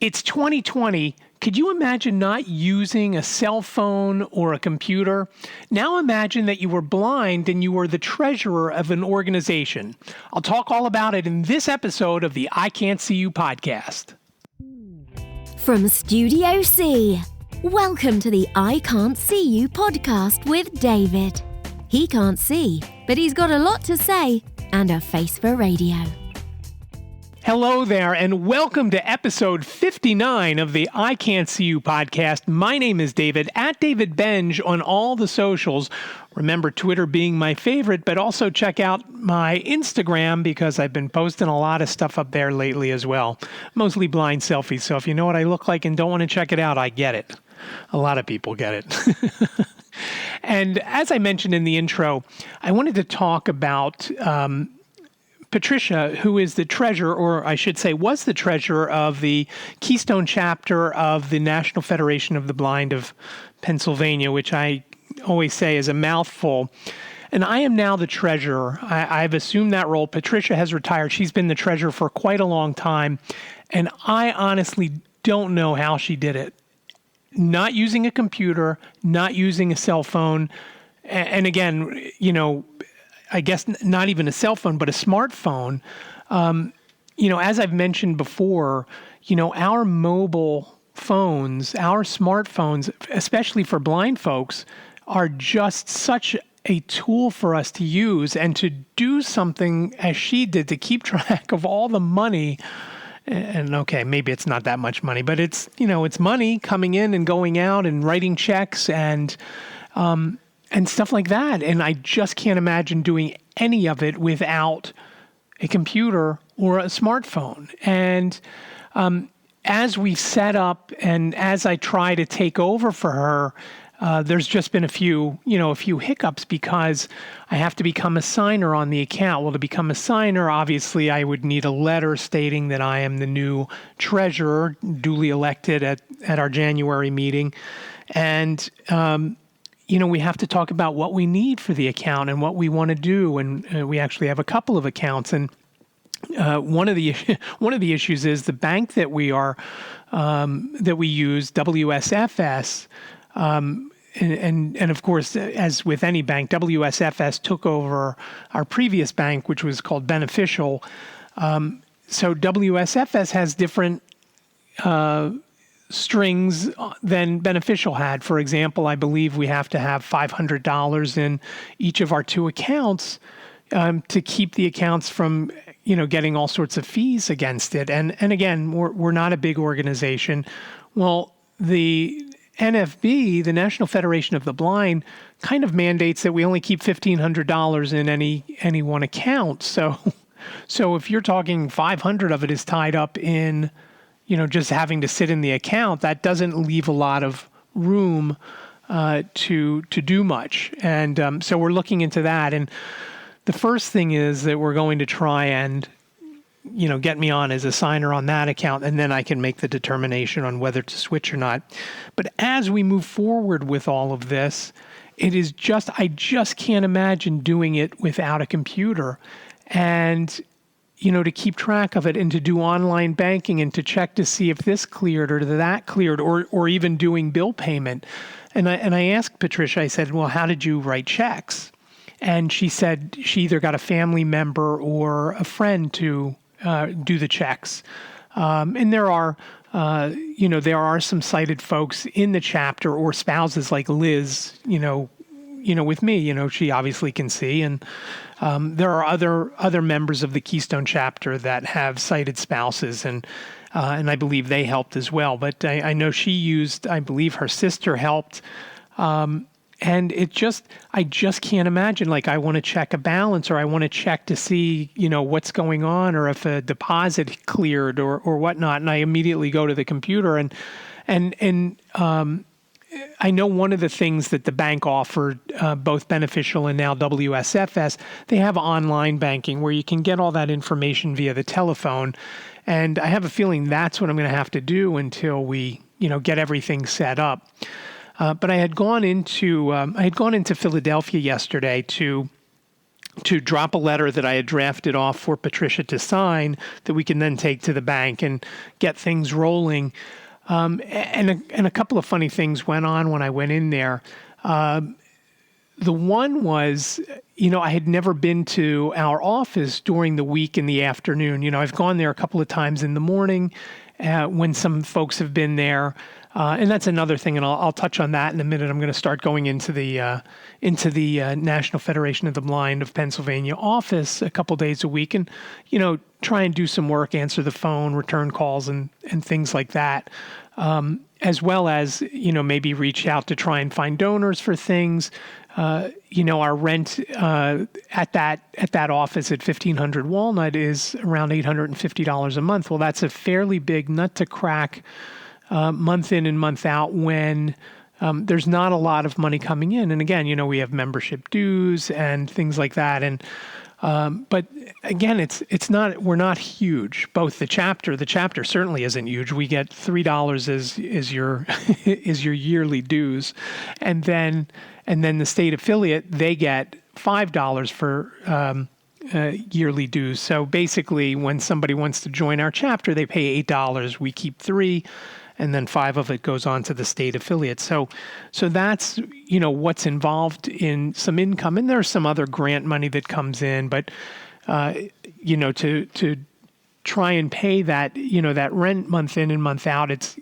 It's 2020. Could you imagine not using a cell phone or a computer? Now imagine that you were blind and you were the treasurer of an organization. I'll talk all about it in this episode of the I Can't See You podcast. From Studio C, welcome to the I Can't See You podcast with David. He can't see, but he's got a lot to say and a face for radio. Hello there, and welcome to episode 59 of the I Can't See You podcast. My name is David, at David Benj on all the socials. Remember, Twitter being my favorite, but also check out my Instagram because I've been posting a lot of stuff up there lately as well. Mostly blind selfies, so if you know what I look like and don't want to check it out, I get it. A lot of people get it. And as I mentioned in the intro, I wanted to talk about Patricia, who is the treasurer, or I should say was the treasurer of the Keystone chapter of the National Federation of the Blind of Pennsylvania, which I always say is a mouthful. And I am now the treasurer. I've assumed that role. Patricia has retired. She's been the treasurer for quite a long time. And I honestly don't know how she did it. Not using a computer, not using a cell phone. And again, I guess not even a cell phone, but a smartphone. As I've mentioned before, our mobile phones, our smartphones, especially for blind folks, are just such a tool for us to use and to do something as she did to keep track of all the money. And okay, maybe it's not that much money, but it's money coming in and going out and writing checks and stuff like that. And I just can't imagine doing any of it without a computer or a smartphone. And as we set up and as I try to take over for her, there's just been a few hiccups because I have to become a signer on the account. Well, to become a signer, obviously, I would need a letter stating that I am the new treasurer, duly elected at our January meeting. And we have to talk about what we need for the account and what we want to do. And we actually have a couple of accounts. And one of the issues is the bank that we use, WSFS. And of course, as with any bank, WSFS took over our previous bank, which was called Beneficial. So WSFS has different strings than Beneficial had. For example, I believe we have to have $500 in each of our two accounts to keep the accounts from, getting all sorts of fees against it. And again, we're not a big organization. Well, the NFB, the National Federation of the Blind, kind of mandates that we only keep $1,500 in any one account. So if you're talking 500 of it is tied up in just having to sit in the account, that doesn't leave a lot of room to do much. And so we're looking into that. And the first thing is that we're going to try and, get me on as a signer on that account, and then I can make the determination on whether to switch or not. But as we move forward with all of this, I just can't imagine doing it without a computer. And to keep track of it and to do online banking and to check to see if this cleared or that cleared or even doing bill payment. And I asked Patricia, I said, well, how did you write checks? And she said she either got a family member or a friend to do the checks. And there are some sighted folks in the chapter or spouses like Liz, with me, she obviously can see. And there are other members of the Keystone chapter that have sighted spouses, and I believe they helped as well. But I know I believe her sister helped. And I just can't imagine, like, I want to check a balance or I want to check to see, what's going on or if a deposit cleared or whatnot. And I immediately go to the computer and I know one of the things that the bank offered, both Beneficial and now WSFS, they have online banking where you can get all that information via the telephone. And I have a feeling that's what I'm going to have to do until we, get everything set up. But I had gone into Philadelphia yesterday to to drop a letter that I had drafted off for Patricia to sign that we can then take to the bank and get things rolling. And a couple of funny things went on when I went in there. The one was, I had never been to our office during the week in the afternoon. I've gone there a couple of times in the morning when some folks have been there. And that's another thing, and I'll touch on that in a minute. I'm going to start going into the National Federation of the Blind of Pennsylvania office a couple days a week, and try and do some work, answer the phone, return calls, and things like that, as well as maybe reach out to try and find donors for things. Our rent at that office at 1500 Walnut is around $850 a month. Well, that's a fairly big nut to crack. Month in and month out when there's not a lot of money coming in. And again, we have membership dues and things like that. And but again, we're not huge. Both the chapter certainly isn't huge. We get $3 is your is your yearly dues, and then the state affiliate, they get $5 for yearly dues. So basically, when somebody wants to join our chapter, they pay $8. We keep $3. And then $5 of it goes on to the state affiliate. So that's, what's involved in some income. And there's some other grant money that comes in, but, to try and pay that, that rent month in and month out, it's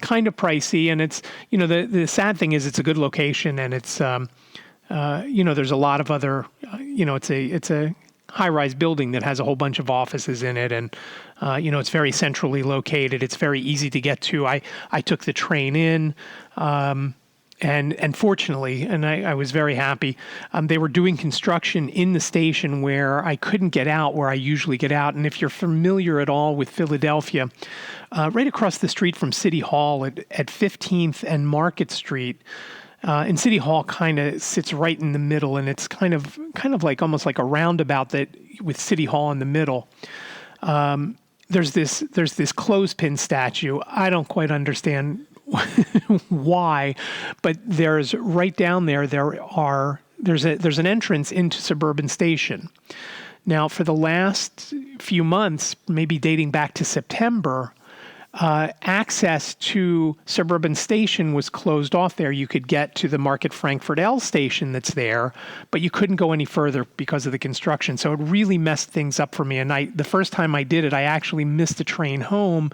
kind of pricey. And it's, the sad thing is it's a good location, and it's, there's a lot of other, it's a high-rise building that has a whole bunch of offices in it, and it's very centrally located. It's very easy to get to. I took the train in, and fortunately, and I was very happy. They were doing construction in the station where I couldn't get out, where I usually get out. And if you're familiar at all with Philadelphia, right across the street from City Hall at 15th and Market Street. And City Hall kind of sits right in the middle, and it's kind of like almost like a roundabout that with City Hall in the middle. There's this clothespin statue. I don't quite understand why, but there's right down there. There's an entrance into Suburban Station. Now, for the last few months, maybe dating back to September, access to Suburban Station was closed off there. You could get to the Market Frankfurt L station that's there, but you couldn't go any further because of the construction. So it really messed things up for me. And the first time I did it, I actually missed a train home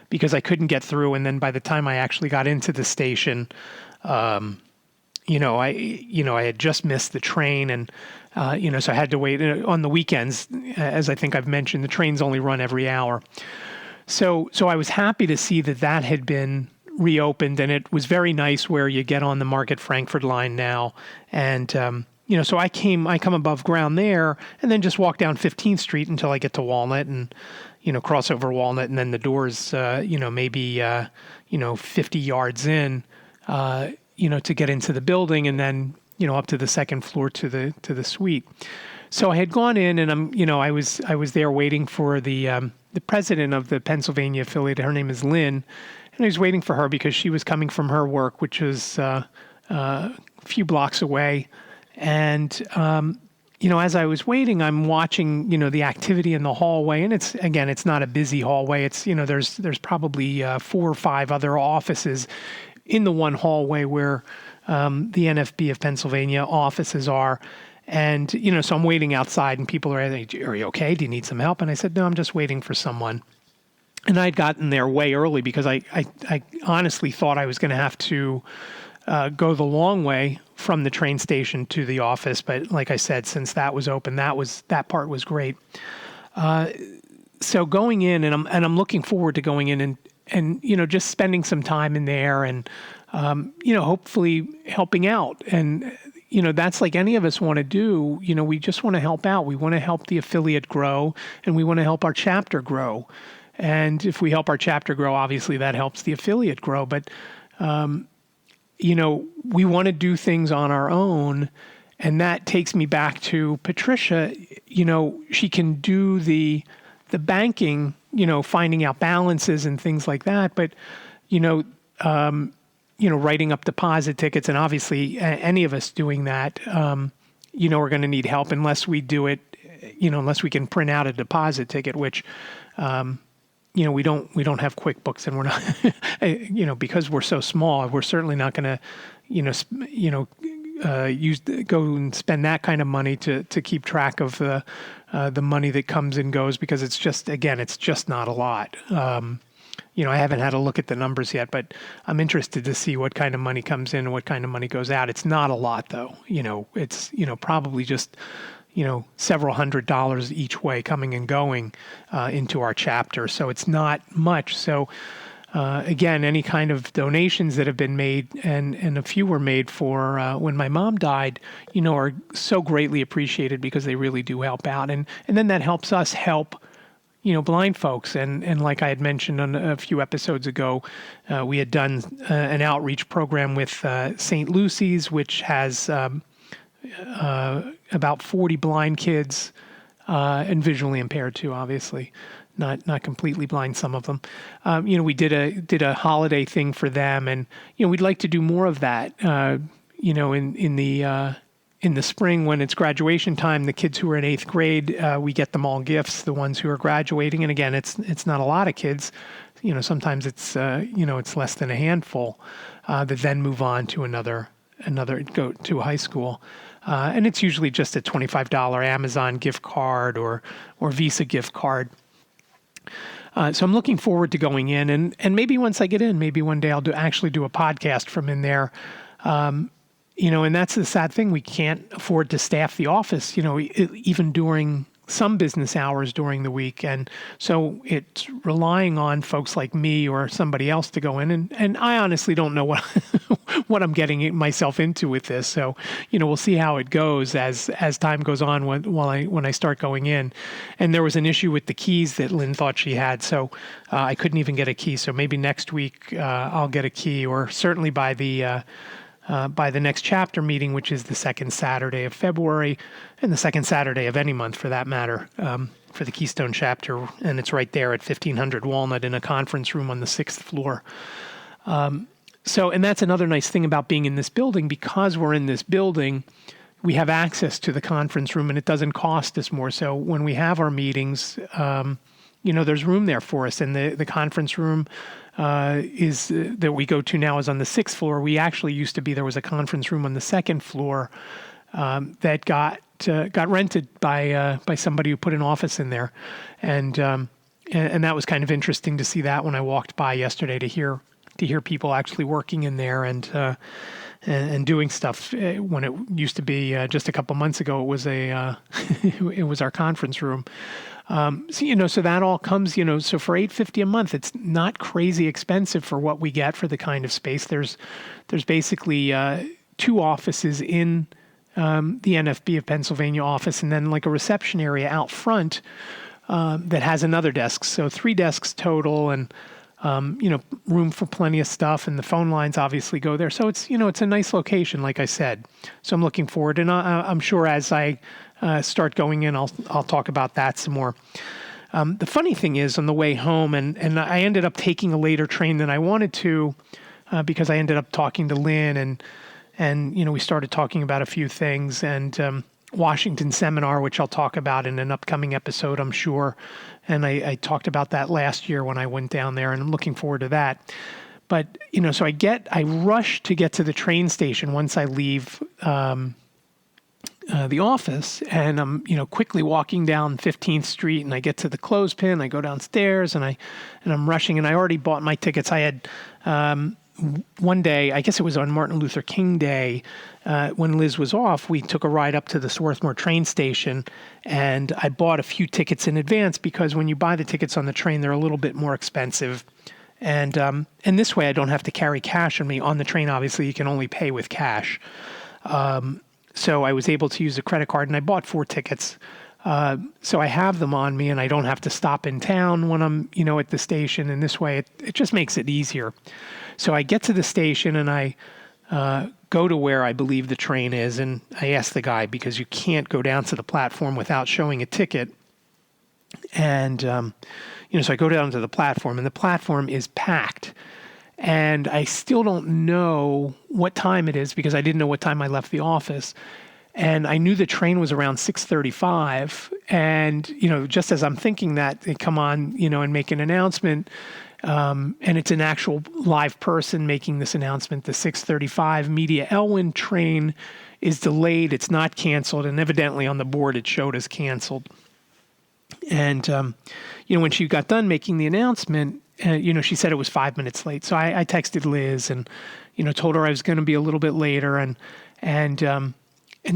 because I couldn't get through. And then by the time I actually got into the station, I had just missed the train, and so I had to wait on the weekends. As I think I've mentioned, the trains only run every hour. So I was happy to see that had been reopened, and it was very nice where you get on the Market Frankfurt line now. And, so I come above ground there and then just walk down 15th Street until I get to Walnut and, cross over Walnut, and then the doors, maybe 50 yards in, to get into the building, and then, up to the second floor to the suite. So I had gone in, and I was there waiting for the president of the Pennsylvania affiliate. Her name is Lynn, and I was waiting for her because she was coming from her work, which was a few blocks away. And as I was waiting, I'm watching the activity in the hallway, and it's not a busy hallway. It's there's probably 4 or 5 other offices in the one hallway where the NFB of Pennsylvania offices are. And, so I'm waiting outside, and people are asking, "Are you okay? Do you need some help?" And I said, "No, I'm just waiting for someone." And I'd gotten there way early because I honestly thought I was going to have to go the long way from the train station to the office. But like I said, since that was open, that part was great. So going in, and I'm looking forward to going in and just spending some time in there, and hopefully helping out. And that's like any of us want to do. We just want to help out. We want to help the affiliate grow, and we want to help our chapter grow. And if we help our chapter grow, obviously that helps the affiliate grow. But, we want to do things on our own. And that takes me back to Patricia. She can do the banking, finding out balances and things like that. But, writing up deposit tickets, and obviously any of us doing that, are going to need help unless we do it, unless we can print out a deposit ticket, which, we don't have QuickBooks, and we're not, because we're so small, we're certainly not going to, go and spend that kind of money to keep track of the money that comes and goes, because it's just not a lot. I haven't had a look at the numbers yet, but I'm interested to see what kind of money comes in and what kind of money goes out. It's not a lot, though. It's, probably just, several $100s each way coming and going into our chapter. So it's not much. So again, any kind of donations that have been made, and a few were made for when my mom died, are so greatly appreciated, because they really do help out. And then that helps us help blind folks. And like I had mentioned on a few episodes ago, we had done an outreach program with St. Lucy's, which has about 40 blind kids, and visually impaired too, obviously. Not completely blind, some of them. We did a holiday thing for them, and we'd like to do more of that. In the spring, when it's graduation time, the kids who are in 8th grade, we get them all gifts. The ones who are graduating, and again, it's not a lot of kids. Sometimes it's it's less than a handful that then move on to another go to high school. And it's usually just a $25 Amazon gift card or Visa gift card. So I'm looking forward to going in, and maybe once I get in, maybe one day I'll actually do a podcast from in there. And that's the sad thing. We can't afford to staff the office, even during some business hours during the week. And so it's relying on folks like me or somebody else to go in. And I honestly don't know what what I'm getting myself into with this. So, we'll see how it goes as time goes on when I start going in. And there was an issue with the keys that Lynn thought she had. So I couldn't even get a key. So maybe next week I'll get a key, or certainly by the next chapter meeting, which is the second Saturday of February, and the second Saturday of any month for that matter, for the Keystone chapter. And it's right there at 1500 Walnut in a conference room on the 6th floor. And that's another nice thing about being in this building. Because we're in this building, we have access to the conference room, and it doesn't cost us more. So when we have our meetings, there's room there for us. And the conference room that we go to now is on the 6th floor. We actually used to be, there was a conference room on the 2nd floor that got rented by somebody who put an office in there. And that was kind of interesting to see that when I walked by yesterday, to hear people actually working in there and doing stuff. When it used to be just a couple months ago, it was it was our conference room. So that all comes, so for $850 a month, it's not crazy expensive for what we get for the kind of space. There's basically 2 offices in the NFB of Pennsylvania office, and then like a reception area out front that has another desk. So 3 desks total, and room for plenty of stuff, and the phone lines obviously go there. So it's a nice location, like I said. So I'm looking forward, and I'm sure as I start going in, I'll talk about that some more. The funny thing is, on the way home, and I ended up taking a later train than I wanted to, because I ended up talking to Lynn, and we started talking about a few things, and Washington seminar, which I'll talk about in an upcoming episode, I'm sure. And I talked about that last year when I went down there, and I'm looking forward to that. But, so I rush to get to the train station once I leave the office, and I'm, quickly walking down 15th Street, and I get to the clothespin. I go downstairs, and I'm rushing, and I already bought my tickets. I had one day, I guess it was on Martin Luther King Day, when Liz was off, we took a ride up to the Swarthmore train station, and I bought a few tickets in advance, because when you buy the tickets on the train, they're a little bit more expensive. And this way I don't have to carry cash on me. On the train, obviously, you can only pay with cash. So I was able to use a credit card, and I bought 4 tickets. So I have them on me, and I don't have to stop in town when I'm, at the station. And this way, it just makes it easier. So I get to the station, and I go to where I believe the train is, and I ask the guy, because you can't go down to the platform without showing a ticket. And so I go down to the platform, and the platform is packed. And I still don't know what time it is, because I didn't know what time I left the office. And I knew the train was around 6:35. And, just as I'm thinking that, they come on, and make an announcement. And it's an actual live person making this announcement. The 6:35 Media Elwyn train is delayed. It's not canceled. And evidently on the board, it showed as canceled. And, when she got done making the announcement, she said it was 5 minutes late. So I texted Liz and, told her I was going to be a little bit later. And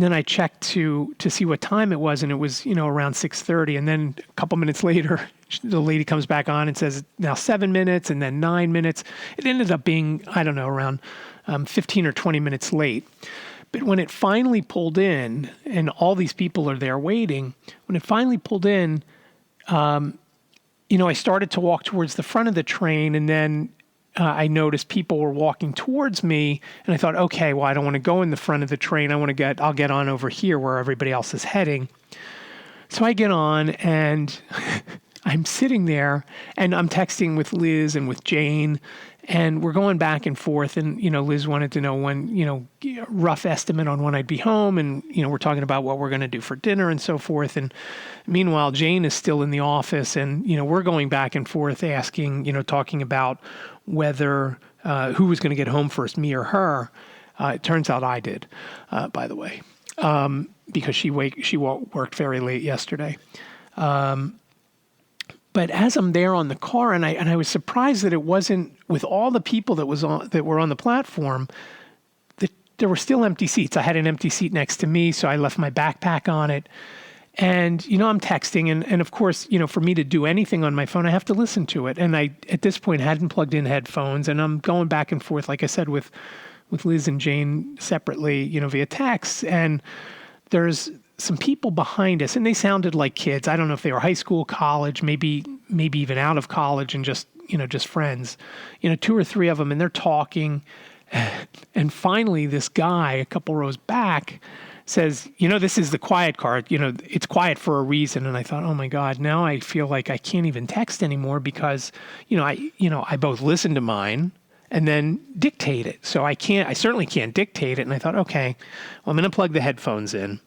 then I checked to see what time it was, and it was, around 6:30. And then a couple minutes later, the lady comes back on and says, now 7 minutes, and then 9 minutes. It ended up being, I don't know, around 15 or 20 minutes late. But when it finally pulled in, and all these people are there waiting, when it finally pulled in, I started to walk towards the front of the train, and then I noticed people were walking towards me, and I thought, okay, well, I don't want to go in the front of the train. I'll get on over here where everybody else is heading. So I get on, and I'm sitting there, and I'm texting with Liz and with Jane, and we're going back and forth. And, Liz wanted to know when, rough estimate on when I'd be home. And, we're talking about what we're going to do for dinner and so forth. And meanwhile, Jane is still in the office, and, we're going back and forth asking, talking about whether who was going to get home first, me or her. It turns out I did, by the way, because she worked very late yesterday. But as I'm there on the car, and I was surprised that it wasn't, with all the people that were on the platform, that there were still empty seats. I had an empty seat next to me, so I left my backpack on it. And, I'm texting, and of course, for me to do anything on my phone, I have to listen to it. And I, at this point, hadn't plugged in headphones, and I'm going back and forth, like I said, with Liz and Jane separately, via text. And there's some people behind us, and they sounded like kids. I don't know if they were high school, college, maybe even out of college, and just friends, 2 or 3 of them, and they're talking. And finally, this guy, a couple rows back, says, this is the quiet car. It's quiet for a reason. And I thought, oh my God, now I feel like I can't even text anymore because, I both listen to mine and then dictate it. So I certainly can't dictate it. And I thought, okay, well, I'm going to plug the headphones in.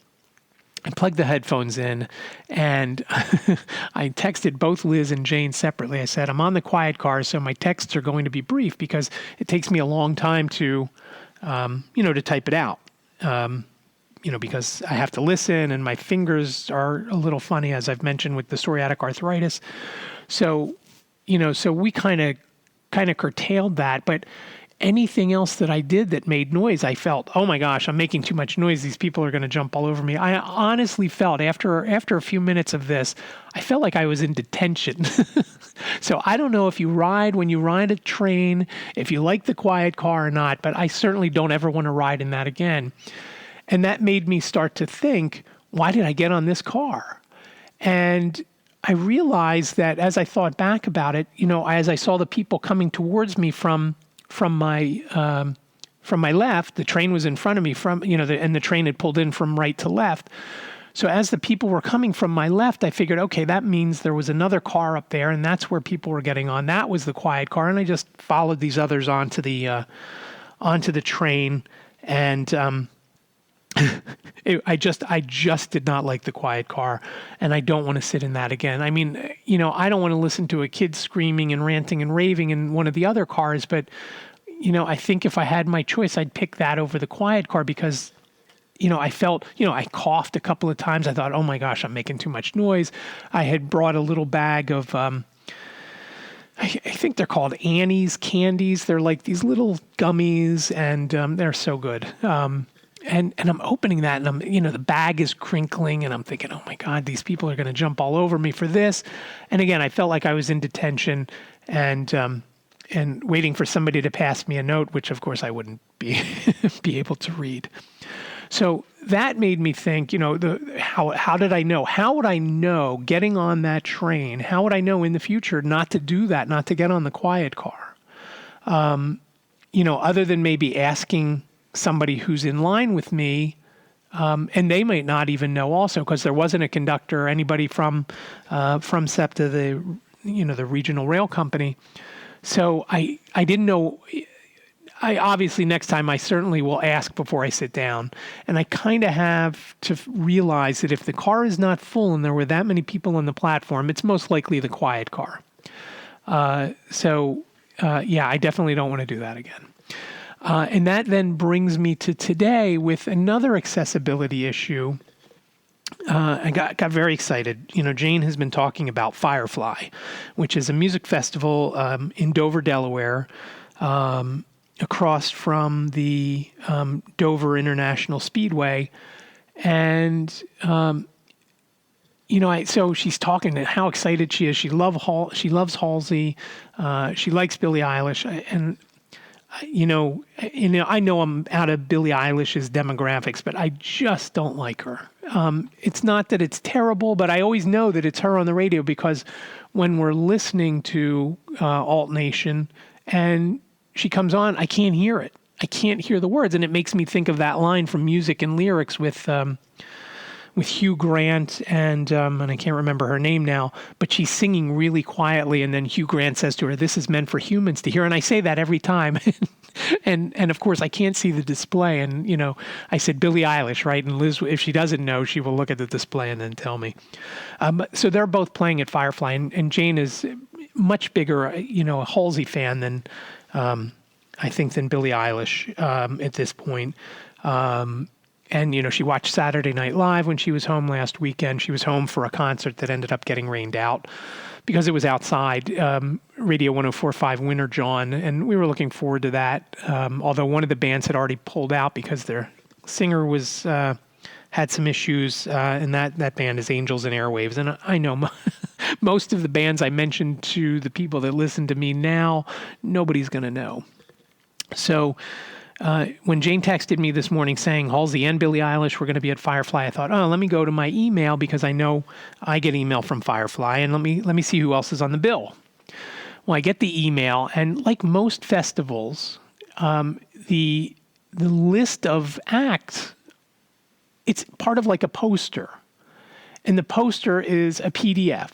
I plugged the headphones in, and I texted both Liz and Jane separately. I said, I'm on the quiet car, so my texts are going to be brief because it takes me a long time to type it out. Because I have to listen, and my fingers are a little funny, as I've mentioned, with the psoriatic arthritis. So, so we kind of curtailed that. But anything else that I did that made noise, I felt, oh my gosh, I'm making too much noise. These people are going to jump all over me. I honestly felt after a few minutes of this, I felt like I was in detention. So I don't know when you ride a train, if you like the quiet car or not, but I certainly don't ever want to ride in that again. And that made me start to think, why did I get on this car? And I realized that as I thought back about it, as I saw the people coming towards me from my left, the train was in front of me and the train had pulled in from right to left. So as the people were coming from my left, I figured, okay, that means there was another car up there, and that's where people were getting on. That was the quiet car, and I just followed these others onto the train, and I just did not like the quiet car, and I don't want to sit in that again. I mean, I don't want to listen to a kid screaming and ranting and raving in one of the other cars, but, I think if I had my choice, I'd pick that over the quiet car because, I felt, I coughed a couple of times. I thought, oh my gosh, I'm making too much noise. I had brought a little bag of, I think they're called Annie's candies. They're like these little gummies, and they're so good. And I'm opening that, and the bag is crinkling, and I'm thinking, oh my God, these people are going to jump all over me for this. And again, I felt like I was in detention and waiting for somebody to pass me a note, which of course I wouldn't be able to read. So that made me think, how did I know? How would I know getting on that train? How would I know in the future not to do that, not to get on the quiet car? Other than maybe asking somebody who's in line with me, and they might not even know also because there wasn't a conductor or anybody from SEPTA, the regional rail company. So I didn't know. I obviously next time I certainly will ask before I sit down. And I kind of have to realize that if the car is not full and there were that many people on the platform, it's most likely the quiet car. Yeah, I definitely don't want to do that again. And that then brings me to today with another accessibility issue. I got very excited. Jane has been talking about Firefly, which is a music festival in Dover, Delaware, across from the Dover International Speedway. And, so she's talking to how excited she is. She loves Halsey. She likes Billie Eilish. And I know I'm out of Billie Eilish's demographics, but I just don't like her. It's not that it's terrible, but I always know that it's her on the radio because when we're listening to Alt Nation and she comes on, I can't hear it. I can't hear the words, and it makes me think of that line from Music and Lyrics with Hugh Grant and I can't remember her name now, but she's singing really quietly, and then Hugh Grant says to her, "This is meant for humans to hear." And I say that every time. and of course I can't see the display, and I said Billie Eilish, right? And Liz, if she doesn't know, she will look at the display and then tell me. So they're both playing at Firefly, and Jane is much bigger, a Halsey fan than I think than Billie Eilish at this point. And, she watched Saturday Night Live when she was home last weekend. She was home for a concert that ended up getting rained out because it was outside, Radio 104.5 Winter John, and we were looking forward to that. Although one of the bands had already pulled out because their singer had some issues, and that band is Angels and Airwaves. And I know most of the bands I mentioned to the people that listen to me now, nobody's going to know. So when Jane texted me this morning saying Halsey and Billie Eilish were going to be at Firefly, I thought, let me go to my email because I know I get email from Firefly, and let me see who else is on the bill. Well, I get the email, and like most festivals, the list of acts, it's part of like a poster, and the poster is a PDF,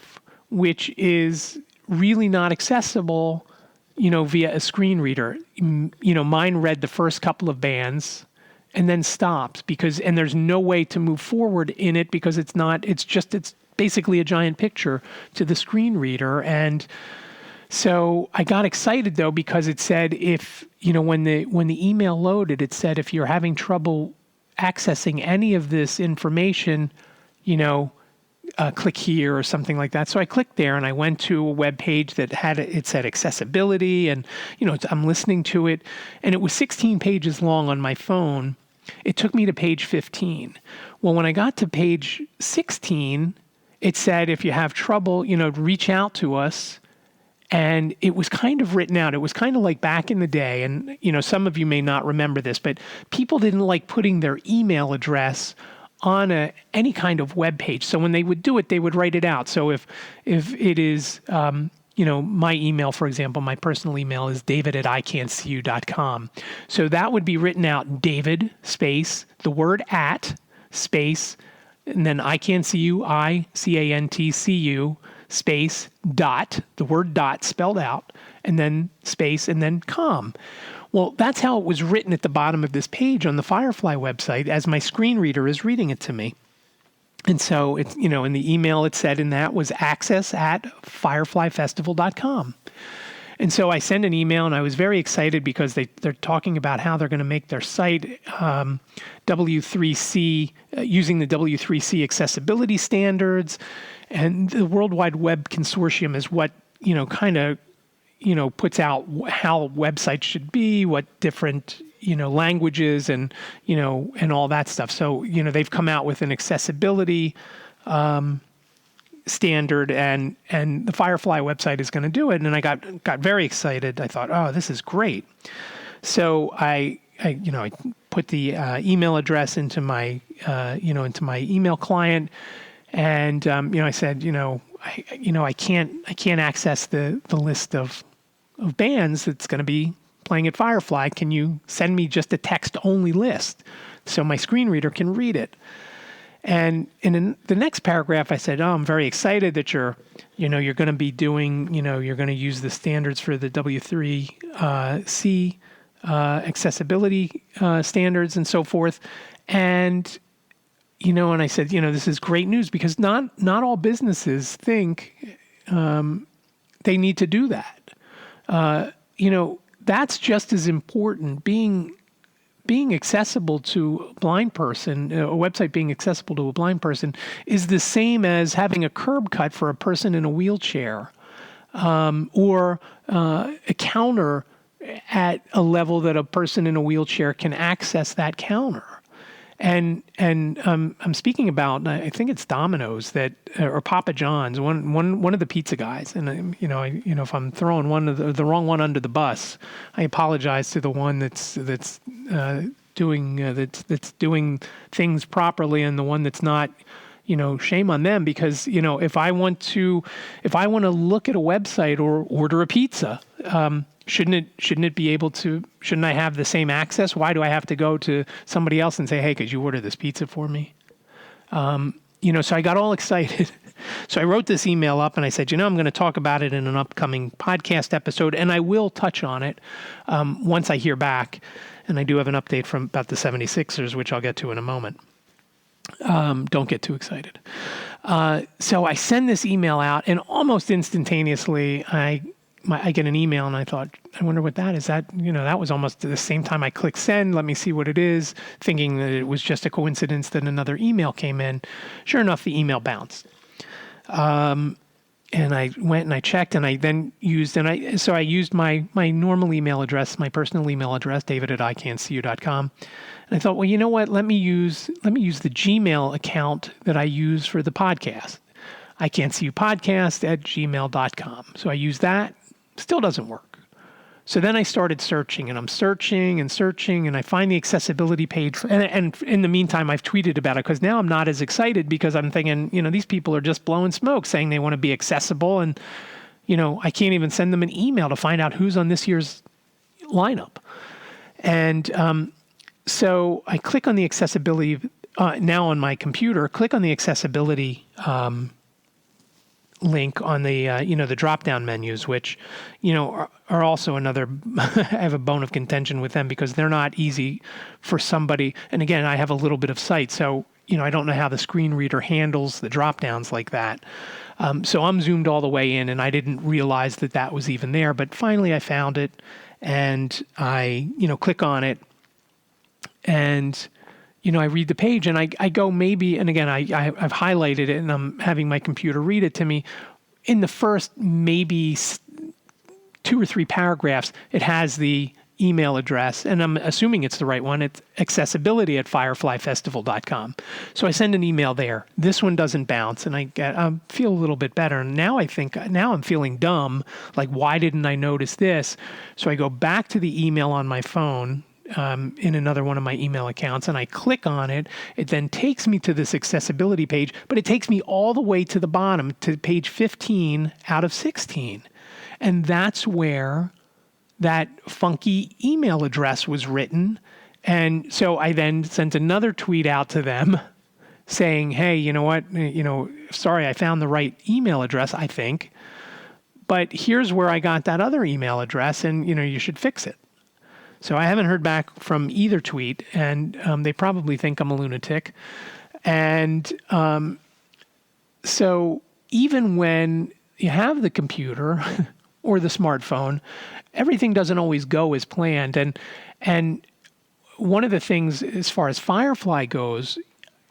which is really not accessible via a screen reader. Mine read the first couple of bands and then stops and there's no way to move forward in it because it's basically a giant picture to the screen reader. And so I got excited though, because it said when the email loaded, it said, if you're having trouble accessing any of this information, click here or something like that. So I clicked there and I went to a web page that it said accessibility, and I'm listening to it, and it was 16 pages long on my phone. It took me to page 15. Well, when I got to page 16, it said, if you have trouble, reach out to us. And it was kind of written out. It was kind of like back in the day, and some of you may not remember this, but people didn't like putting their email address on any kind of web page. So when they would do it, they would write it out. So if it is, my email, for example, my personal email is david@ican'tseeyou.com. So that would be written out, David, space, the word @ space, and then iCan'tSeeYou, ICANTCU, space, dot, the word dot spelled out, and then space, and then com. Well, that's how it was written at the bottom of this page on the Firefly website as my screen reader is reading it to me. And so it's, in the email it said in that was access@fireflyfestival.com. And so I sent an email, and I was very excited because they're talking about how they're going to make their site W3C, using the W3C accessibility standards. And the World Wide Web Consortium is what, kind of, puts out how websites should be, what different, languages and all that stuff. So, they've come out with an accessibility standard, and the Firefly website is going to do it. And I got very excited. I thought, oh, this is great. So I put the email address into my email client, and I said, I can't access the list of bands that's going to be playing at Firefly. Can you send me just a text-only list so my screen reader can read it? And in the next paragraph, I said, I'm very excited that you're going to be doing, you're going to use the standards for the W3C accessibility standards and so forth. And, and I said, this is great news because not all businesses think they need to do that. That's just as important. Being accessible to a blind person, a website being accessible to a blind person, is the same as having a curb cut for a person in a wheelchair, or a counter at a level that a person in a wheelchair can access that counter. And I'm speaking about, I think it's Domino's or Papa John's, one of the pizza guys. And if I'm throwing the wrong one under the bus, I apologize to the one that's doing things properly, and the one that's not. Shame on them, because if I want to look at a website or order a pizza, shouldn't I have the same access? Why do I have to go to somebody else and say, hey, could you order this pizza for me? So I got all excited. So I wrote this email up and I said, I'm going to talk about it in an upcoming podcast episode, and I will touch on it once I hear back. And I do have an update about the 76ers, which I'll get to in a moment. Don't get too excited. So I send this email out, and almost instantaneously, I get an email, and I thought, I wonder what that is. That was almost at the same time I click send. Let me see what it is, thinking that it was just a coincidence that another email came in. Sure enough, the email bounced. And I went and I checked, and I then used my normal email address, my personal email address, david@ican'tseeyou.com. And I thought, well, you know what? Let me use the Gmail account that I use for the podcast. ican'tseeyoupodcast@gmail.com. So I use that. Still doesn't work. So then I started searching, and I'm searching, and I find the accessibility page. And in the meantime, I've tweeted about it, because now I'm not as excited, because I'm thinking, these people are just blowing smoke saying they want to be accessible. And, I can't even send them an email to find out who's on this year's lineup. And so I click on the accessibility, now on my computer, click on the accessibility link on the the drop down menus, which are also another I have a bone of contention with them, because they're not easy for somebody. And again, I have a little bit of sight, so I don't know how the screen reader handles the drop downs like that. So I'm zoomed all the way in, and I didn't realize that was even there. But finally I found it, and I click on it, and I read the page, and I go maybe, and again, I've highlighted it, and I'm having my computer read it to me. In the first maybe 2 or 3 paragraphs, it has the email address, and I'm assuming it's the right one. It's accessibility@fireflyfestival.com. So I send an email there. This one doesn't bounce, and I feel a little bit better. And now I'm feeling dumb. Like, why didn't I notice this? So I go back to the email on my phone, in another one of my email accounts, and I click on it. It then takes me to this accessibility page, but it takes me all the way to the bottom, to page 15 out of 16. And that's where that funky email address was written. And so I then sent another tweet out to them saying, hey, you know what? Sorry, I found the right email address, I think. But here's where I got that other email address, and you should fix it. So I haven't heard back from either tweet, and they probably think I'm a lunatic. And so even when you have the computer or the smartphone, everything doesn't always go as planned. And one of the things, as far as Firefly goes,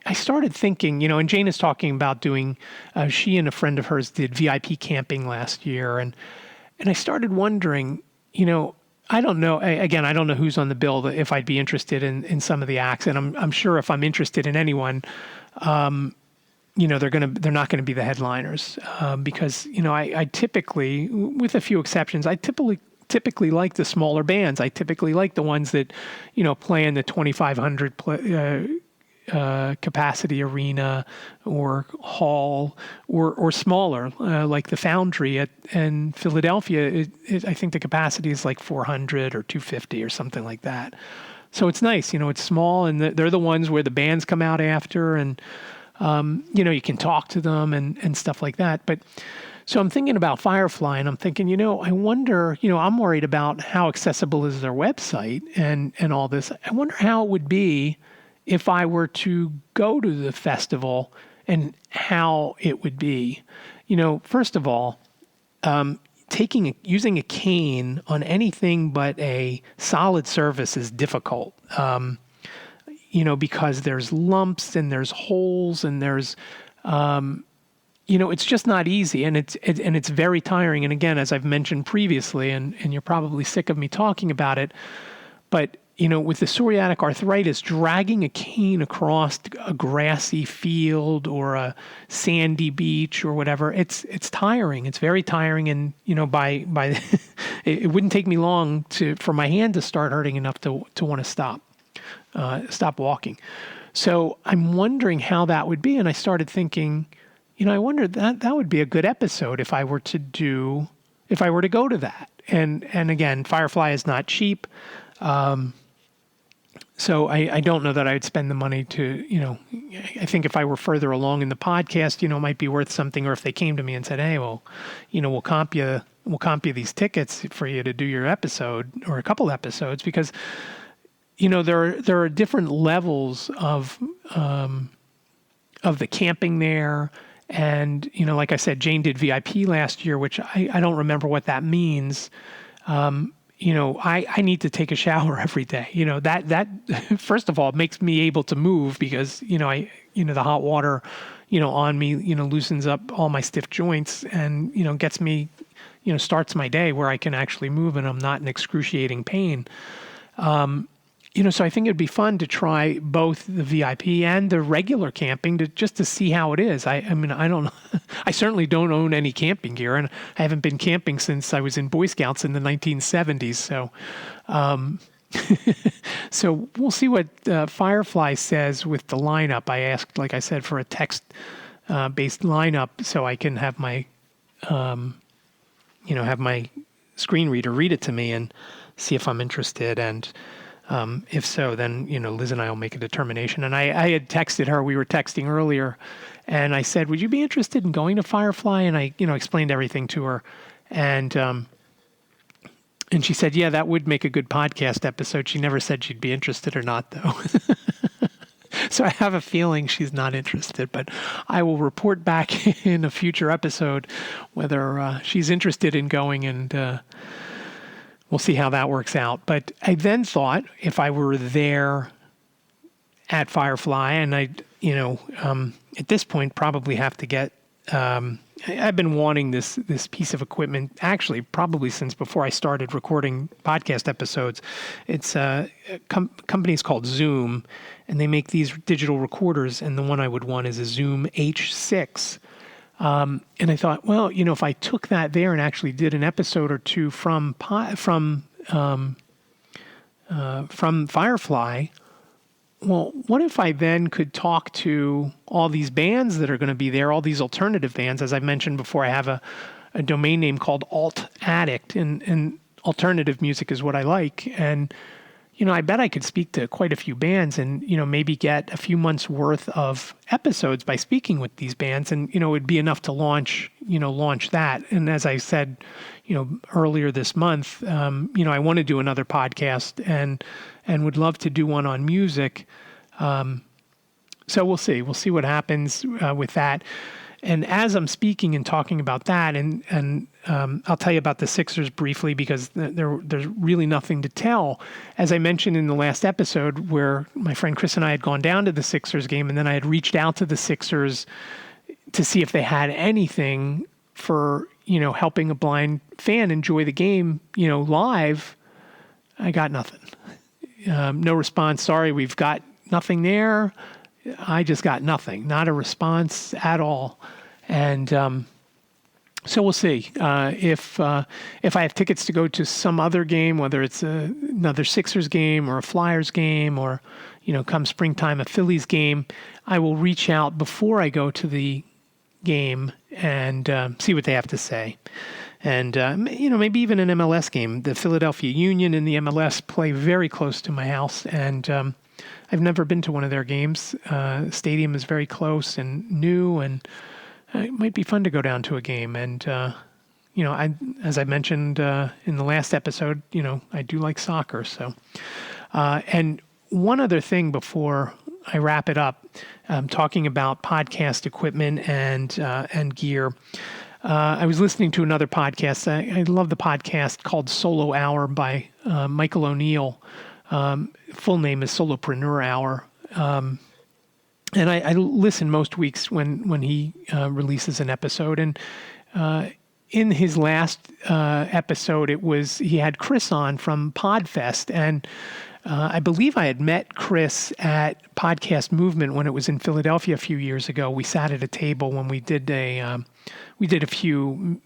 I started thinking, and Jane is talking about doing, she and a friend of hers did VIP camping last year. And I started wondering, I don't know. Again, I don't know who's on the bill, if I'd be interested in some of the acts. And I'm sure if I'm interested in anyone, they're not going to be the headliners, because, I typically, with a few exceptions, I typically like the smaller bands. I typically like the ones that, play in the 2,500 capacity arena or hall, or smaller, like the Foundry in Philadelphia. I think the capacity is like 400 or 250 or something like that. So it's nice, it's small, and they're the ones where the bands come out after, and you can talk to them and stuff like that. But So I'm thinking about Firefly, and I'm thinking, I wonder, I'm worried about how accessible is their website and all this. I wonder how it would be if I were to go to the festival and how it would be. First of all, using a cane on anything but a solid surface is difficult. Because there's lumps and there's holes and there's, it's just not easy, and it's very tiring. And again, as I've mentioned previously, and you're probably sick of me talking about it, but with the psoriatic arthritis, dragging a cane across a grassy field or a sandy beach or whatever, it's tiring. It's very tiring, and by it wouldn't take me long for my hand to start hurting enough to want to stop walking. So I'm wondering how that would be, and I started thinking, I wonder that would be a good episode if I were to go to that. And again, Firefly is not cheap. So I don't know that I would spend the money to, I think if I were further along in the podcast, it might be worth something. Or if they came to me and said, hey, well, we'll comp you these tickets for you to do your episode or a couple episodes, because, there are different levels of the camping there. And, like I said, Jane did VIP last year, which I don't remember what that means. I need to take a shower every day. That first of all makes me able to move, because, the hot water, on me, loosens up all my stiff joints and, gets me, starts my day where I can actually move and I'm not in excruciating pain. So I think it'd be fun to try both the VIP and the regular camping just to see how it is. I mean, I don't know. I certainly don't own any camping gear, and I haven't been camping since I was in Boy Scouts in the 1970s. So, so we'll see what Firefly says with the lineup. I asked, like I said, for a text-based lineup so I can have my, have my screen reader read it to me and see if I'm interested. And if so, then, Liz and I will make a determination. And I had texted her, we were texting earlier, and I said, would you be interested in going to Firefly? And I, explained everything to her. And she said, yeah, that would make a good podcast episode. She never said she'd be interested or not, though. So I have a feeling she's not interested, but I will report back in a future episode whether she's interested in going, and we'll see how that works out. But I then thought, if I were there at Firefly, and at this point probably have to get, I've been wanting this piece of equipment actually probably since before I started recording podcast episodes. It's company's called Zoom, and they make these digital recorders, and the one I would want is a Zoom H6. And I thought, well, if I took that there and actually did an episode or two from Firefly, well, what if I then could talk to all these bands that are going to be there, all these alternative bands? As I mentioned before, I have a domain name called Alt Addict, and alternative music is what I like. And I bet I could speak to quite a few bands and, maybe get a few months worth of episodes by speaking with these bands. And, it would be enough to launch that. And as I said, earlier this month, I want to do another podcast and would love to do one on music. So we'll see. We'll see what happens with that. And as I'm speaking and talking about that, and I'll tell you about the Sixers briefly, because there's really nothing to tell. As I mentioned in the last episode, where my friend Chris and I had gone down to the Sixers game, and then I had reached out to the Sixers to see if they had anything for, helping a blind fan enjoy the game, live. I got nothing. No response. Sorry, we've got nothing there. I just got nothing, not a response at all. And so we'll see if I have tickets to go to some other game, whether it's another Sixers game or a Flyers game, or come springtime a Phillies game. I will reach out before I go to the game and see what they have to say. And maybe even an MLS game. The Philadelphia Union and the MLS play very close to my house, and I've never been to one of their games. Stadium is very close and new, and it might be fun to go down to a game. And, as I mentioned in the last episode, I do like soccer. So, and one other thing before I wrap it up, talking about podcast equipment and gear. I was listening to another podcast. I love the podcast called Solo Hour by Michael O'Neill. Full name is Solopreneur Hour. And I listen most weeks when he releases an episode. And in his last episode, he had Chris on from Podfest. And I believe I had met Chris at Podcast Movement when it was in Philadelphia a few years ago. We sat at a table when we did a few,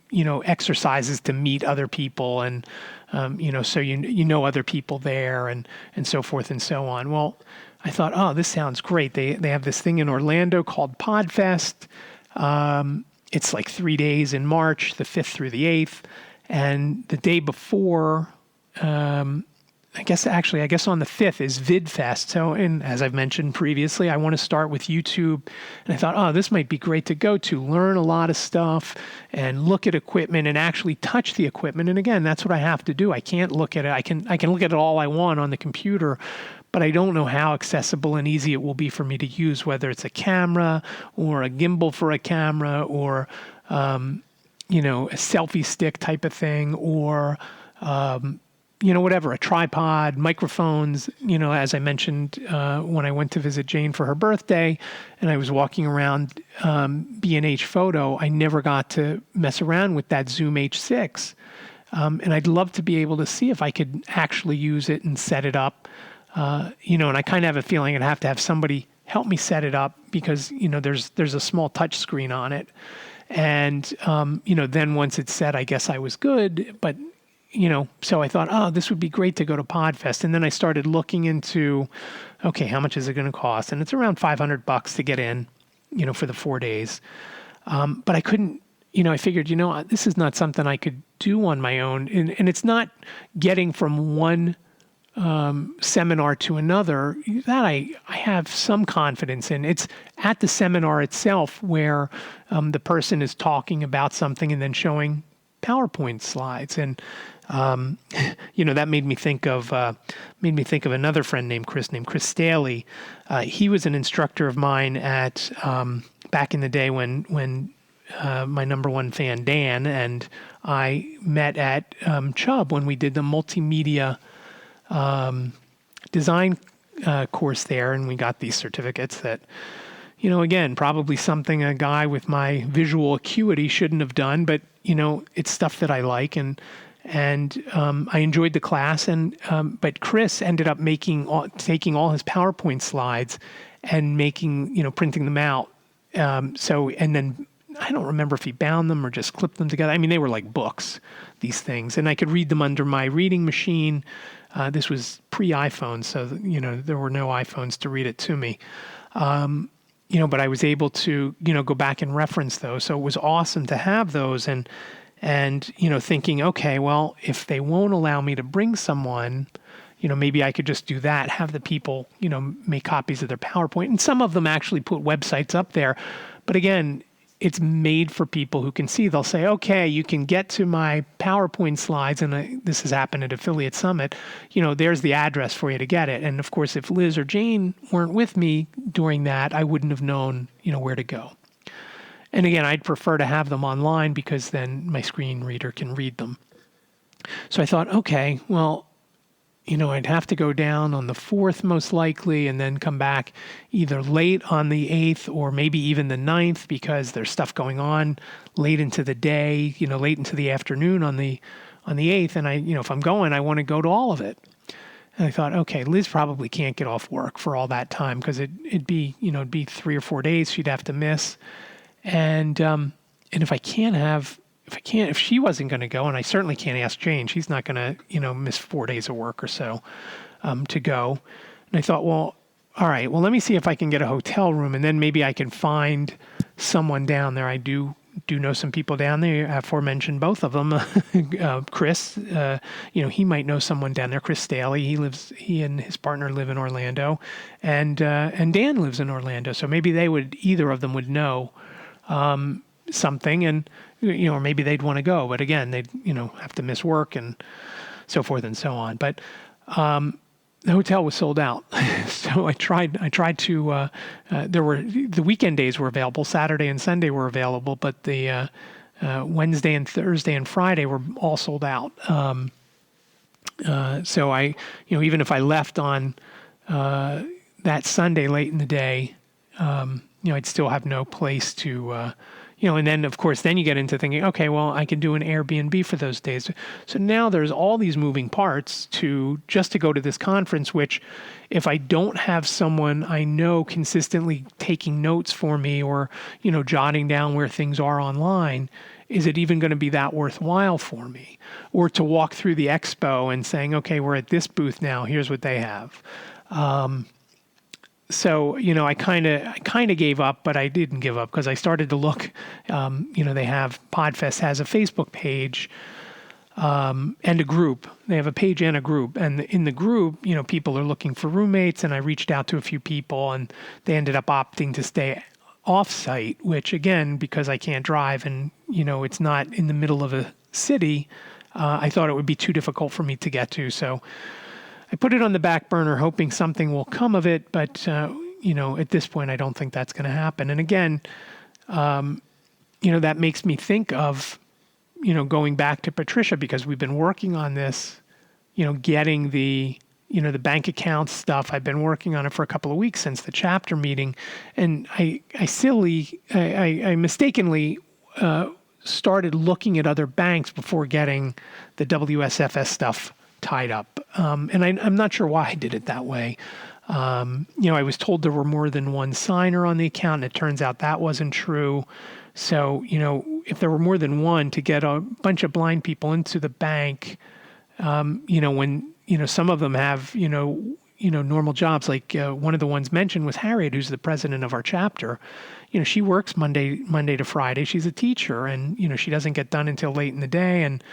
exercises to meet other people and, so other people there and so forth and so on. Well, I thought, oh, this sounds great. They have this thing in Orlando called Podfest. It's like 3 days in March, the 5th through the 8th. And the day before, I guess on the 5th is VidFest. So, and as I've mentioned previously, I want to start with YouTube. And I thought, oh, this might be great to go to, learn a lot of stuff and look at equipment and actually touch the equipment. And again, that's what I have to do. I can't look at it. I can look at it all I want on the computer, but I don't know how accessible and easy it will be for me to use, whether it's a camera or a gimbal for a camera or, a selfie stick type of thing or, whatever, a tripod, microphones, as I mentioned, when I went to visit Jane for her birthday and I was walking around B&H Photo, I never got to mess around with that Zoom H6. And I'd love to be able to see if I could actually use it and set it up. And I kind of have a feeling I'd have to have somebody help me set it up because, there's a small touch screen on it. And, then once it's set, I guess I was good, but so I thought, oh, this would be great to go to Podfest. And then I started looking into, okay, how much is it going to cost? And it's around $500 to get in, for the 4 days. But I couldn't, I figured, this is not something I could do on my own. And it's not getting from one seminar to another that I have some confidence in. It's at the seminar itself where the person is talking about something and then showing PowerPoint slides. And that made me think of another friend named Chris Staley. He was an instructor of mine at back in the day when my number one fan Dan and I met at Chubb when we did the multimedia design course there, and we got these certificates that. Again, probably something a guy with my visual acuity shouldn't have done, but it's stuff that I like, and I enjoyed the class. But Chris ended up taking all his PowerPoint slides and printing them out. And then I don't remember if he bound them or just clipped them together. I mean, they were like books, these things, and I could read them under my reading machine. This was pre-iPhone, so there were no iPhones to read it to me. But I was able to, go back and reference those. So it was awesome to have those and thinking, okay, well, if they won't allow me to bring someone, maybe I could just do that, have the people, make copies of their PowerPoint. And some of them actually put websites up there. But again, it's made for people who can see. They'll say, okay, you can get to my PowerPoint slides, and this has happened at Affiliate Summit. There's the address for you to get it. And of course, if Liz or Jane weren't with me during that, I wouldn't have known, where to go. And again, I'd prefer to have them online because then my screen reader can read them. So I thought, okay, well, I'd have to go down on the 4th most likely and then come back either late on the 8th or maybe even the 9th because there's stuff going on late into the day, late into the afternoon on the 8th. And if I'm going, I want to go to all of it. And I thought, okay, Liz probably can't get off work for all that time because it'd be 3 or 4 days she'd have to miss. And if she wasn't going to go, and I certainly can't ask Jane, she's not going to, miss 4 days of work or so to go. And I thought, well, all right, well, let me see if I can get a hotel room, and then maybe I can find someone down there. I do know some people down there, aforementioned both of them. Chris, he might know someone down there. Chris Staley, he and his partner live in Orlando, and Dan lives in Orlando. So maybe either of them would know. something, and or maybe they'd want to go, but again, they'd have to miss work and so forth and so on. But the hotel was sold out, so I tried to. The weekend days were available, Saturday and Sunday were available, but the Wednesday and Thursday and Friday were all sold out. So I, even if I left on that Sunday late in the day, I'd still have no place to, and then of course, then you get into thinking, okay, well, I can do an Airbnb for those days. So now there's all these moving parts just to go to this conference, which if I don't have someone I know consistently taking notes for me or, jotting down where things are online, is it even going to be that worthwhile for me? Or to walk through the expo and saying, okay, we're at this booth now, here's what they have. So, I kind of gave up, but I didn't give up because I started to look, Podfest has a Facebook page, and a group. They have a page and a group. And in the group, people are looking for roommates, and I reached out to a few people and they ended up opting to stay off-site, which again, because I can't drive and, it's not in the middle of a city, I thought it would be too difficult for me to get to. So I put it on the back burner, hoping something will come of it. But, at this point, I don't think that's going to happen. And again, that makes me think of, going back to Patricia, because we've been working on this, getting the bank account stuff. I've been working on it for a couple of weeks since the chapter meeting. And I mistakenly started looking at other banks before getting the WSFS stuff tied up. And I'm not sure why I did it that way. I was told there were more than one signer on the account, and it turns out that wasn't true. So, if there were more than one, to get a bunch of blind people into the bank, when, some of them have, normal jobs, like one of the ones mentioned was Harriet, who's the president of our chapter. She works Monday to Friday. She's a teacher, and, she doesn't get done until late in the day. And,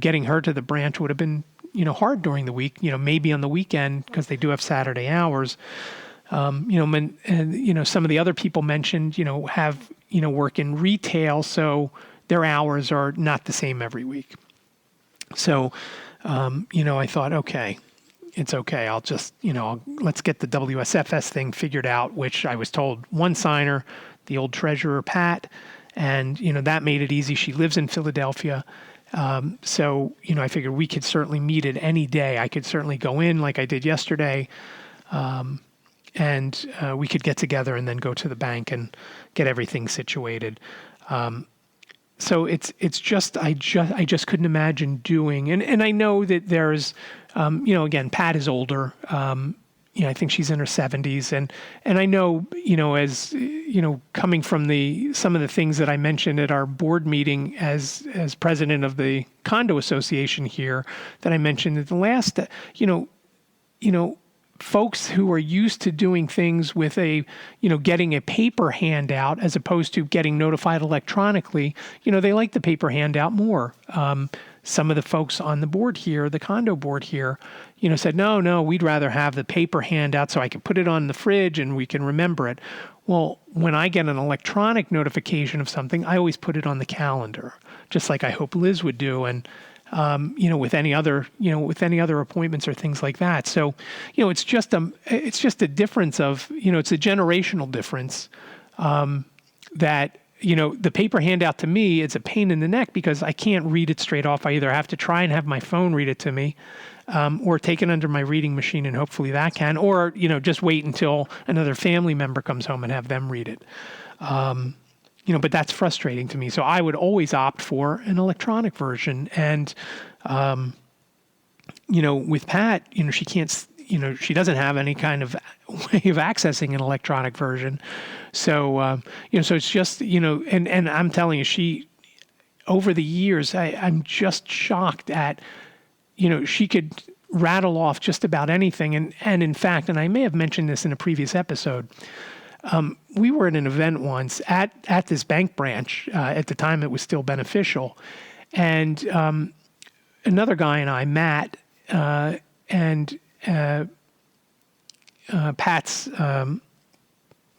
getting her to the branch would have been, hard during the week, maybe on the weekend, because they do have Saturday hours. Some of the other people mentioned, have, work in retail, so their hours are not the same every week. So, I thought, okay, it's okay. I'll just, let's get the WSFS thing figured out, which I was told one signer, the old treasurer, Pat, and, that made it easy. She lives in Philadelphia. So, I figured we could certainly meet it any day. I could certainly go in like I did yesterday, and we could get together and then go to the bank and get everything situated. So it's just, I just couldn't imagine doing, and I know that there's, again, Pat is older. I think she's in her 70s, and I know, as coming from some of the things that I mentioned at our board meeting as president of the condo association here, that I mentioned at the last, folks who are used to doing things with getting a paper handout as opposed to getting notified electronically, they like the paper handout more. Some of the folks on the board here, the condo board here, said, no, we'd rather have the paper handout so I can put it on the fridge and we can remember it. Well, when I get an electronic notification of something, I always put it on the calendar, just like I hope Liz would do. And with any other appointments or things like that. So, it's just a difference of, it's a generational difference, that, the paper handout to me, it's a pain in the neck because I can't read it straight off. I either have to try and have my phone read it to me, or take it under my reading machine and hopefully that can, or, just wait until another family member comes home and have them read it. But that's frustrating to me. So I would always opt for an electronic version. And, with Pat, she can't, she doesn't have any kind of way of accessing an electronic version. So, so it's just, and I'm telling you, over the years, I'm just shocked at, she could rattle off just about anything. And in fact, and I may have mentioned this in a previous episode, we were at an event once at this bank branch. At the time, it was still Beneficial. And another guy and I, Matt, and Pat's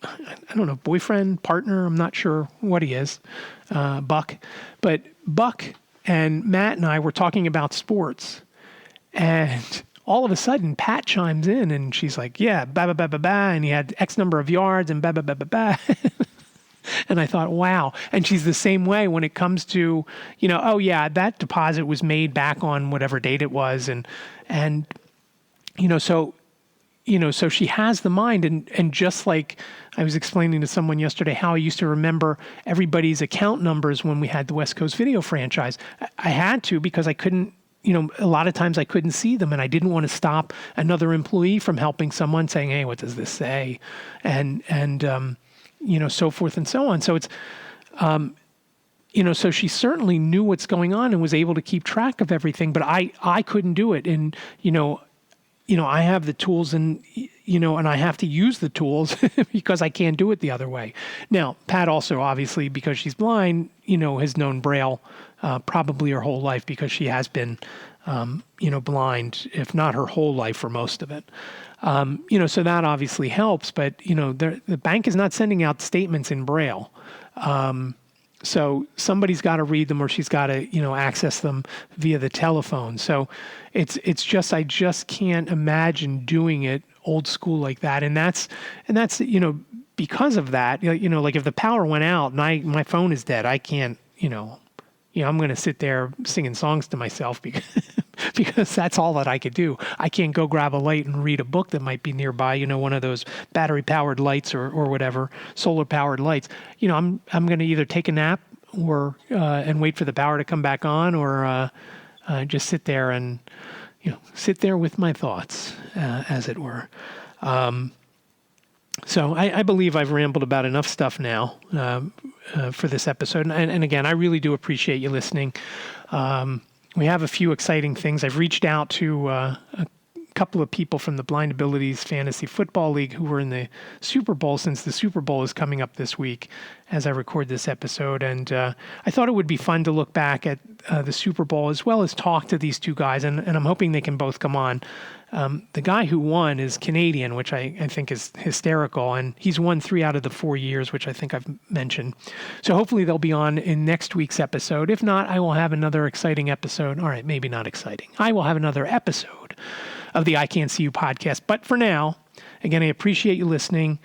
I don't know, boyfriend, partner, I'm not sure what he is, Buck. But Buck and Matt and I were talking about sports. And all of a sudden, Pat chimes in and she's like, yeah, ba ba ba ba ba. And he had X number of yards and ba ba ba ba ba. And I thought, wow. And she's the same way when it comes to, oh yeah, that deposit was made back on whatever date it was. So she has the mind. And just like I was explaining to someone yesterday how I used to remember everybody's account numbers when we had the West Coast Video franchise. I had to because I couldn't, a lot of times I couldn't see them and I didn't want to stop another employee from helping someone saying, hey, what does this say? And so forth and so on. So it's, so she certainly knew what's going on and was able to keep track of everything, but I couldn't do it. And, I have the tools and I have to use the tools because I can't do it the other way. Now, Pat also, obviously, because she's blind, has known Braille probably her whole life because she has been, blind, if not her whole life for most of it. So that obviously helps, but, the bank is not sending out statements in Braille. So somebody's got to read them or she's got to, access them via the telephone. So it's just, I just can't imagine doing it old school like that. And that's, because of that, like if the power went out and my phone is dead, I can't, I'm going to sit there singing songs to myself because that's all that I could do. I can't go grab a light and read a book that might be nearby, one of those battery-powered lights or whatever, solar-powered lights. I'm going to either take a nap or and wait for the power to come back on or just sit there and, sit there with my thoughts, as it were. So I believe I've rambled about enough stuff now for this episode. And again, I really do appreciate you listening. We have a few exciting things. I've reached out to a couple of people from the Blind Abilities Fantasy Football League who were in the Super Bowl, since the Super Bowl is coming up this week as I record this episode. And I thought it would be fun to look back at the Super Bowl as well as talk to these two guys. And I'm hoping they can both come on. The guy who won is Canadian, which I think is hysterical. And he's won 3 out of the 4 years, which I think I've mentioned. So hopefully they'll be on in next week's episode. If not, I will have another exciting episode. All right, maybe not exciting. I will have another episode of the I Can't See You podcast. But for now, again, I appreciate you listening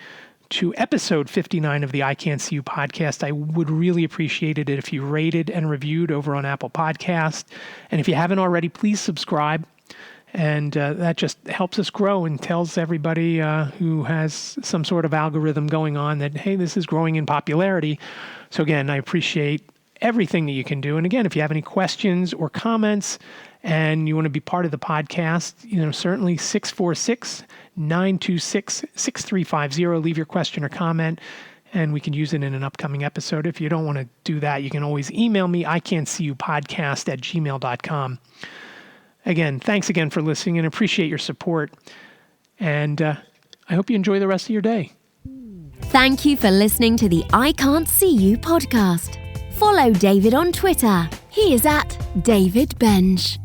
to episode 59 of the I Can't See You podcast. I would really appreciate it if you rated and reviewed over on Apple Podcast. And if you haven't already, please subscribe. And that just helps us grow and tells everybody who has some sort of algorithm going on that, hey, this is growing in popularity. So again, I appreciate everything that you can do. And again, if you have any questions or comments and you want to be part of the podcast, certainly 646-926-6350. Leave your question or comment and we can use it in an upcoming episode. If you don't want to do that, you can always email me, ican'tseeyouPodcast@gmail.com. Again, thanks again for listening and appreciate your support. And I hope you enjoy the rest of your day. Thank you for listening to the I Can't See You podcast. Follow David on Twitter. He is at David Bench.